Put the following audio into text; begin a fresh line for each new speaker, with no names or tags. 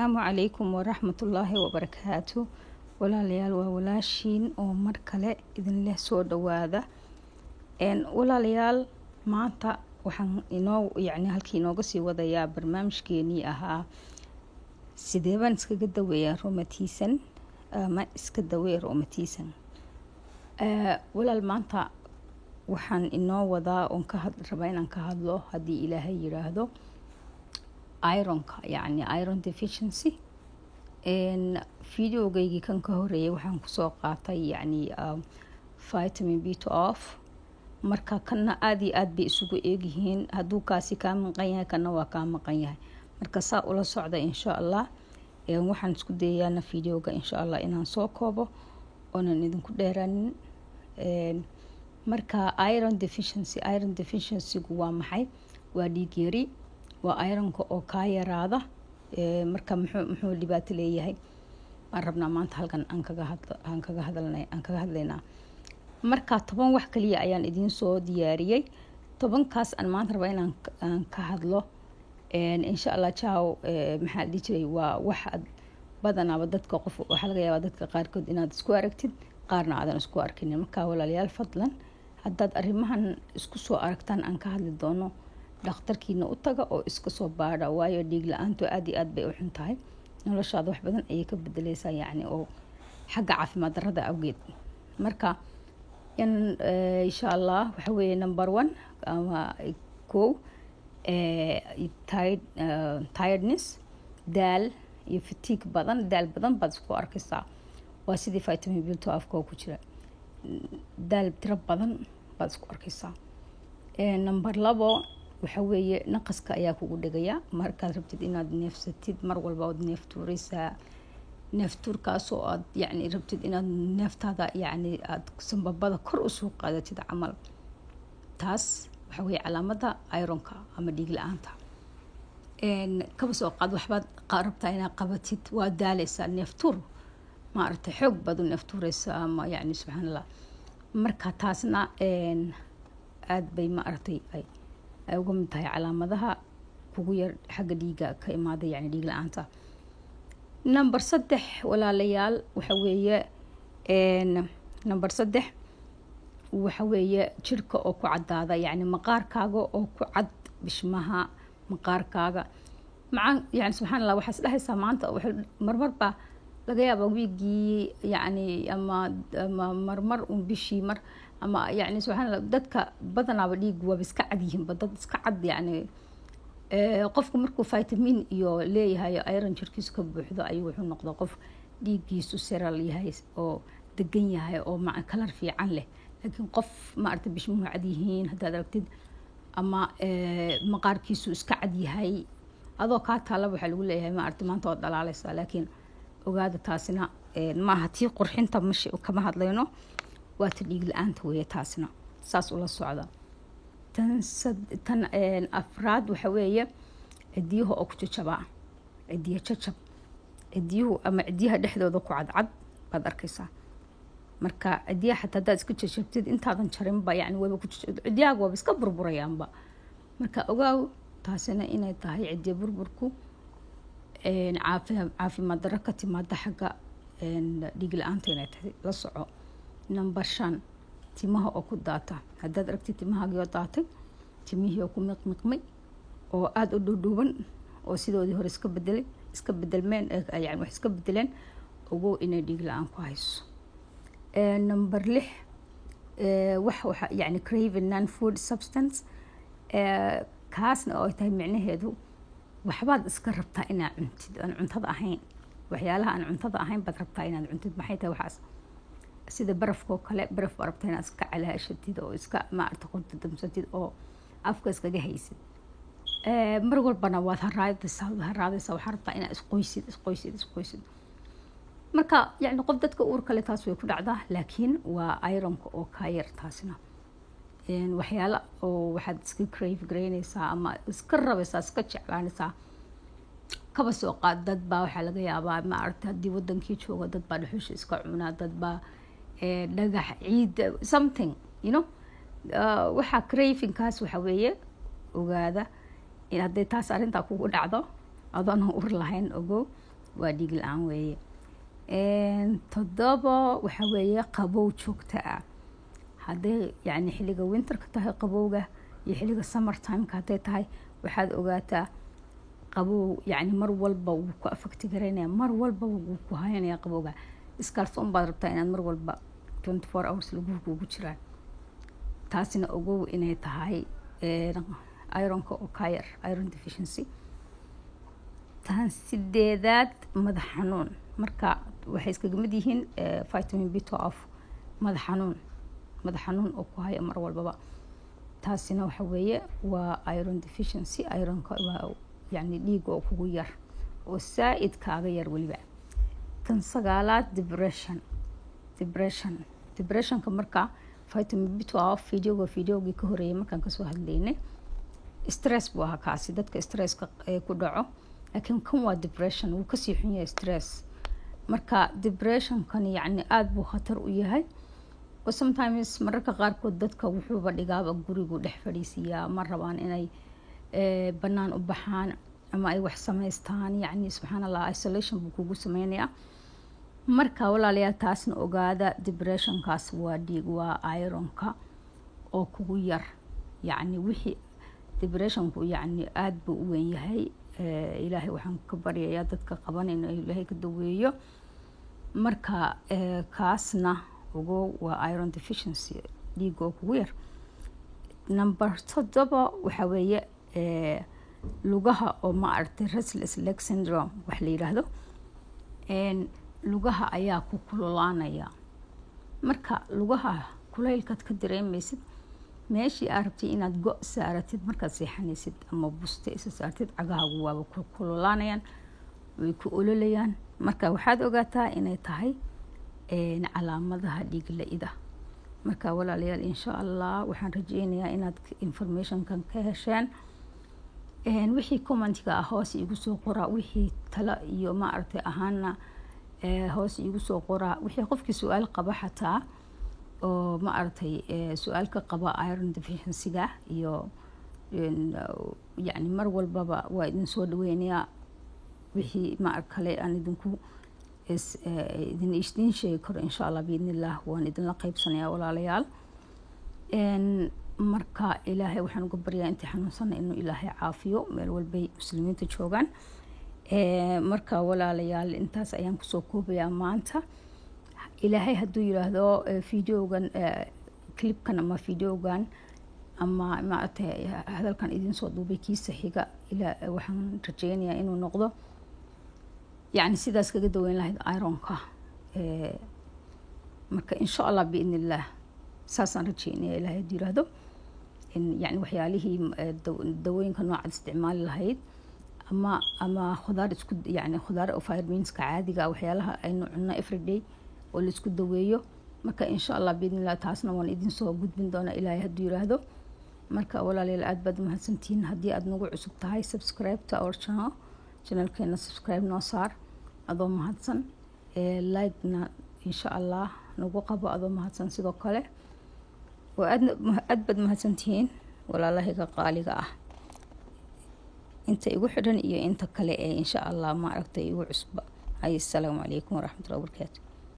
السلام عليكم ورحمة الله وبركاته. walaalayaal waa walaashiin oo mar kale idin leh soo dhawaada. walaalayaal maanta waxaan halkii inooga sii wadayaa barnaamijkeenii ahaa sidee baan iskaga daweeyaa rheumatism ama iska daweey rheumatism. walaal maanta waxaan inoo wadaa oon rabaa inaan ka hadlo haddii ilaahay yiraahdo ironka, yani iron deficiency. videogaygii kan ka horeeyay waxaan kusoo qaatay yani vitamin B12, marka kana aad iyo aad bay isugu eegyihiin. hadduu kaasi kaa maqan yahay kana waa kaa maqan yahay, marka saa ula socda insha allah. waxaan isku dayayaana videoga insha allah inaan soo koobo oonan idinku dheeraanin. marka iron deficiency-gu waa maxay? waa dhiig yari, waa ironka oo kaa yaraada. marka muxuu dhibaato leeyahay waan rabnaa maanta halkan aan kaga hadlaynaa. marka 10 wax kaliya ayaan idiin soo diyaariyay. 10kaas aan maanta rabaa inaan ka hadlo. insha allah ciao. maxaa dhihi jiray waa wax badanaaba dadka qof waxaa laga yaabaa dadka qaarkood inaad isku aragtid, qaarna aadan isku arkinin. marka walaalayaal fadlan haddaad arrimahan isku soo aragtaan aan ka hadli doono, dhakhtarkiina u taga oo iska soo baadha, waayo dhiig la-aantu aad iyo aad bay u xun tahay. noloshaada wax badan ayay ka bedeleysaa yani oo xagga caafimaad darrada awgeed. marka insha allah waxa weeye number 1 ama tiredness, daal iyo fatigue badan. daal badan baad isku arkaysaa, waa sidii vitamin B12 ku jira. daal tiro badan baad isku arkaysaa. number 2 waxa weeye naqaska ayaa kugu dhagaya markaad rabtid inaad neefsatid. mar walba ood neeftuuraysaa, neeftuurkaasoo aad yani rabtid inaad neeftaada yani aad sanbabada kor usoo qaadatid camal. taas waxa weeye calaamada ironka ama dhiig la-aanta. kaba soo qaad waxbaad rabtaa inaad qabatid, waa daaleysaa, neeftuur maaragtay xoog baad u neeftuuraysaa ama yani subxaan allah. marka taasna aad bay maaragtay ay uga mid tahay calaamadaha kugu yar xagga dhiiga ka imaada, yani dhiig la-aanta. number 3 walaalayaal waxa weeye number 3 waxa weeye jirka oo ku cadaada, yani maqaarkaaga oo ku cad, bishmaha maqaarkaaga yani subxaan allah. waxaad dhahaysaa maanta marmarba laga yaaba wiigii yani ama marmar bishii mar ama yani subxaan allah. dadka badanaaba dhiig waaba iska cad yihiin, dad iska cad yani. qofku markuu vitamin iyo leeyahay iron jirkiisu ka buuxdo ayuu wuxuu noqdaa qof dhiigiisu seral yahay oo degan yahay oo kalar fiican leh. laakiin qof maaragtay bishmuhu cad yihiin haddaad aragtid, ama maqaarkiisu iska cad yahay, adoo kaa taalaba waxaa lagu leeyahay maaragtay maanta waad dhalaalaysaa. laakiin ogaada taasina maaha tii qurxinta kama hadlayno, waa ta dhiig la-aanta weeye. taasina saas ula socda. tan afraad waxa weeye cidiyaha oo ku jajabaa, cidiya jajab. cidiyuhu ama cidiyaha dhexdooda ku cadcad baad arkaysaa. marka cidiyaha xataa haddaad iska jajabtid intaadan jarinba yani wayba ku cidiyahaaga waaba iska burburayaanba. marka ogaaw taasina inay tahay cidiya burburku caafimaad darro ka timaada xagga dhiig la-aanta inay tahay. la soco. number 5 timaha oo ku daata. haddaad aragtid timahaagii oo daatay, timihii oo ku miqmiqmay oo aada u dhuudhuuban oo sidoodii hore iska bedelmeen, yani wax iska bedeleen, ogow inay dhiig la-aan ku hayso. number 6 waxa yani craving non-food substance. kaasna oo ay tahay micnaheedu waxbaad iska rabtaa inaad cuntid aan cuntada ahayn. waxyaalaha aan cuntada ahayn baad rabtaa inaad cuntid. maxay tahay waxaas? sida barafkoo kale. baraf baa rabtaa inaad iska calaashatid oo iska maaragta qordadamsatid oo afka iskaga haysid. mar walbana waad haraadaysaa waxaa rabtaa inaad isqoysid. marka yani qof dadka uur kale taas way ku dhacdaa, laakiin waa ironka oo kaa yar. taasina waxyaala oo waxaad iska crave garaynaysaa ama iska rabaysaa, iska jeclaanaysaa. kaba soo qaad dad baa waxaa laga yaabaa maaragta haddii wadankii jooga dad baa dhuxusha iska cunaa, dad baa dhagax, ciid, something waxaa cravingkaas waxa weeye ogaada in hadday taas arrintaa kugu dhacdo adoon uur lahayn ogow waa dhiig la-aan weeye. 7 waxa weeye qabow joogta ah. hadday yacni xilliga winterka tahay qabowga iyo xilliga summer timeka hadday tahay waxaad ogaataa qabow yacni mar walba wuu ku affecti garaynaya, mar walba wuu ku haynaya qabowga. iskaalso unbaad rabtaa inaad mar walba 24 hours lagu kugu jiraan. taasina ogow inay tahay ironka oo ka yar, iron deficiency. tan 8 madax xanuun. marka waxay iskaga mid yihiin vitamin B12 madax xanuun oo ku haya mar walbaba. taasina waxa weeye waa iron deficiency. ironka waa yacni dhiig oo kugu yar oo saa'id kaaga yar weliba. tan 9 depressionka marka vitamin B12 fideogii ka horeeyay markaan kasoo hadlaynay stress buu ahaa kaasi, dadka stresska ku dhaco. laakiin kan waa depression, wuu kasii xun yahay stress. marka depressionkan yacni aada buu khatar u yahay oo sometimes mararka qaarkood dadka wuxuuba dhigaaba gurigu dhex fadhiisiyaa, ma rabaan inay bannaan u baxaan ama ay wax samaystaan. yacni subxaan allah, isolation buu kugu sameynayaa. marka walaalayaal taasna ogaada, depressionkaas waa dhiig, waa ironka oo kugu yar. yacni wixii depressionku yacni aada buu u weyn yahay. ilaahay waxaan ka baryayaa dadka qabanayna ilaahay ka daweeyo. marka kaasna ogow waa iron deficiency, dhiig oo kugu yar. number 7 waxa weeye lugaha oo ma aragtay restless leg syndrome wax la yiraahdo. lugaha ayaa ku kululaanaya. marka lugaha kulaylkaad ka dareemaysid, meeshii aad rabtay inaad go' saaratid markaad seexanaysid ama buste isa saartid, cagahaagu waaba ku kululaanayaan, way ku ololayaan. marka waxaad ogaataa inay tahay calaamadaha dhiig la-ida. marka walaalayaal insha allah waxaan rajeynayaa inaad informationkan ka hesheen. wixii commentiga ah hoos iigu soo qoraa, wixii talo iyo ma aragtay ahaana hoos iigu soo qoraa. wixii qofkii su-aal qaba xataa oo ma aragtay su-aal ka qaba iron deficiency-ga iyo yacni mar walbaba waa idin soo dhaweynayaa. wixii ma kale aan idinku idin sheegi karo insha allah biidnillah waan idinla qaybsanayaa walaalayaal. marka ilaahay waxaan uga baryaa intii xanuunsana inuu ilaahay caafiyo meel walbay muslimiinta joogaan. marka walaalayaal intaas ayaan kusoo koobayaa maanta. ilaahay hadduu yiraahdo fideogan clipkan ama fideogan ama maaragtay hadalkan idin soo duubay kiisa xiga waxaan rajeynayaa inuu noqdo yacni sidaas kaga daweyn lahayd ironka. marka insha allah biidnillah saasaan rajeynaya ilaahay hadduu yiraahdo yacni waxyaalihii dawooyinka noocaad isticmaali lahayd ama khudaar isku yacni khudaar oo vitamins-ka caadiga waxyaalaha aynu cunno everyday oo la isku daweeyo. marka insha allah biidnillah taasna waan idin soo gudbin doonaa ilaahay hadduu yiraahdo. marka walaalayaal aad baad mahadsantihiin. haddii aad nagu cusub tahay subscribe to our channelkeena subscribe noo saar adoo mahadsan. like-na insha allah nagu qabo adoo mahadsan sidoo kale. oo aad baad mahadsantihiin walaalahayga qaaliga ah, inta igu xidhan iyo inta kale ee insha allah ma aragtay igu cusba. assalaamu calaykum waraxmatullahi wabarakaatu.